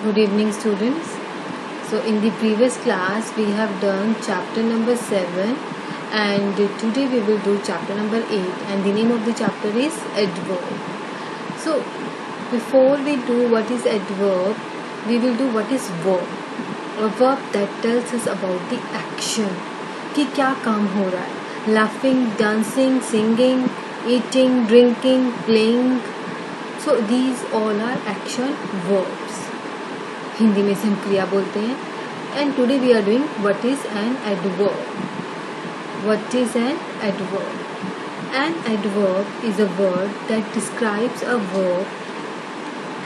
Good evening, students. So in the previous class we have done chapter number 7 and today we will do chapter number 8 and the name of the chapter is adverb. So before we do what is adverb, we will do what is verb. A verb that tells us about the action कि क्या काम हो रहा है. Laughing, dancing, singing, eating, drinking, playing. So these all are action verbs. Hindi में इसे हम क्रिया बोलते हैं. And today we are doing what is an adverb. What is an adverb? An adverb is a word that describes a verb,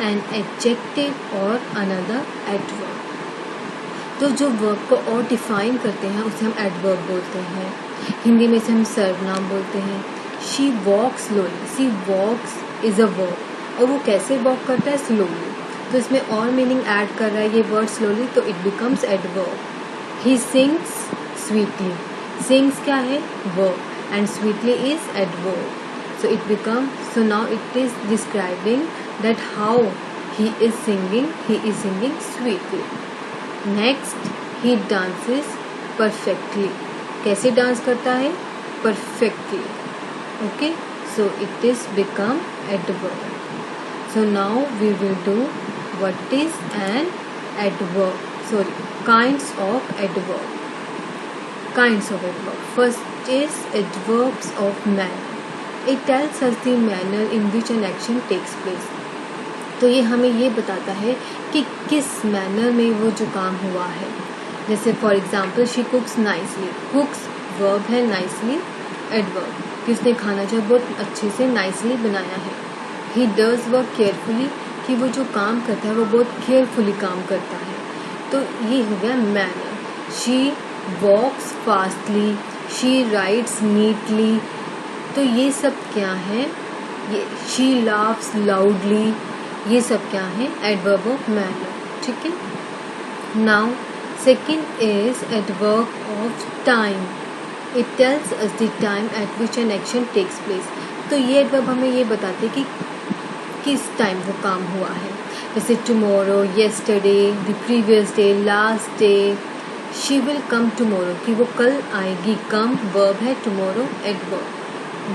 an adjective और another adverb. तो जो verb को और डिफाइन करते हैं उसे हम एडवर्ब बोलते हैं. हिंदी में इसे हम सर्वनाम बोलते हैं. She walks slowly. She walks is a verb और वो कैसे वॉक करता है? स्लोली. तो इसमें और मीनिंग ऐड कर रहा है ये वर्ड स्लोली, तो it becomes adverb. He sings sweetly. Sings क्या है? Verb and sweetly is adverb. So it become, so now it is describing that how he is singing. He is singing sweetly. Next, he dances perfectly. कैसे dance करता है? Perfectly. Okay, so it is become adverb. So now we will do what is an adverb. Sorry, kinds of adverb. Kinds of adverb. First is adverbs of manner. It tells us the manner in which an action takes place. तो ये हमें ये बताता है कि किस manner में वो जो काम हुआ है. जैसे for example, she कुक्स nicely. कुक्स verb है, नाइसली एडवर्ब कि उसने खाना जो बहुत अच्छे से नाइसली बनाया है. ही डज वर्क केयरफुली कि वो जो काम करता है वो बहुत केयरफुली काम करता है. तो ये हो गया manner. She walks fastly. She rides neatly. तो ये सब क्या है? ये शी लाफ्स लाउडली. ये सब क्या है? Adverb of manner. ठीक है. Now second is adverb of time. It tells us the time at which an action takes place. तो ये एडवर्ब हमें ये बताते कि किस टाइम वो काम हुआ है. जैसे tomorrow, yesterday, the previous day, last day. She will come tomorrow कि वो कल आएगी. कम वर्ब है, tomorrow adverb.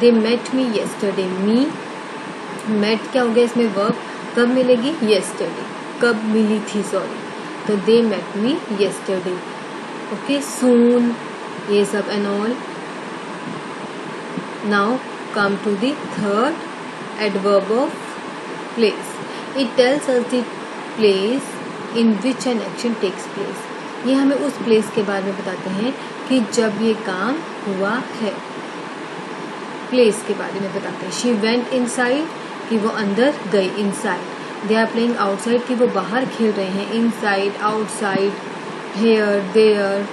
They met me yesterday. Me met क्या हो गया इसमें? वर्ब. कब मिलेगी? येस्टरडे. कब मिली थी? सॉरी. तो they met me yesterday. Okay, soon, ये सब and all. Now come to the third adverb of place. It tells us the place in which an action takes place. ये हमें उस place के बारे में बताते हैं कि जब ये काम हुआ है. place के बारे में बताते हैं. She went inside कि वो अंदर गई. inside. They are playing outside कि वो बाहर खेल रहे हैं. inside, outside, here, there.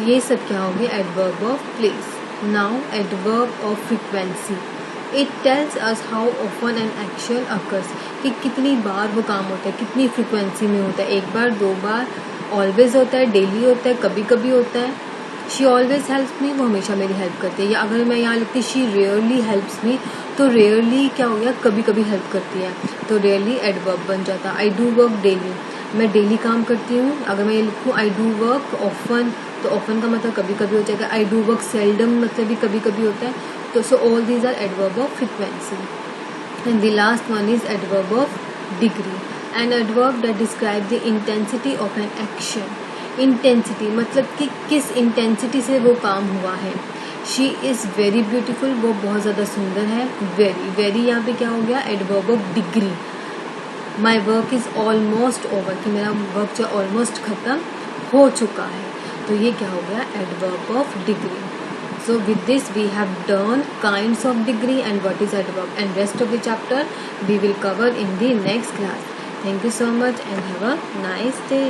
ये सब क्या हो गया? adverb of place. Now adverb of frequency. It tells us how often an action occurs. कि कितनी बार वो काम होता है, कितनी फ्रिक्वेंसी में होता है. एक बार, दो बार, ऑलवेज होता है, डेली होता है, कभी कभी होता है. शी ऑलवेज हेल्प्स मी, वो हमेशा मेरी हेल्प करती है. या अगर मैं यहाँ लिखती शी रेयरली हेल्प्स मी, तो रेयरली क्या हो गया? कभी कभी हेल्प करती है. तो रेयरली एडवर्ब बन जाता. I do work daily. मैं डेली काम करती हूँ. अगर मैं ये लिखूँ आई डू वर्क ऑफन, तो ऑफन का मतलब कभी कभी हो जाएगा. आई डू वर्क सेल्डम मतलब भी कभी कभी होता है. तो so all these are adverb of frequency. And the last one is adverb of degree. An adverb that describe the intensity of an action. Intensity मतलब कि किस इंटेंसिटी से वो काम हुआ है. शी इज़ वेरी ब्यूटिफुल, वो बहुत ज़्यादा सुंदर है. वेरी, वेरी यहाँ पे क्या हो गया? Adverb of degree. My work is almost over कि मेरा वर्क जो ऑलमोस्ट ख़त्म हो चुका है. तो ये क्या हो गया? Adverb of degree. So with this we have done kinds of degree and what is adverb, and rest of the chapter we will cover in the next class. Thank you so much and have a nice day.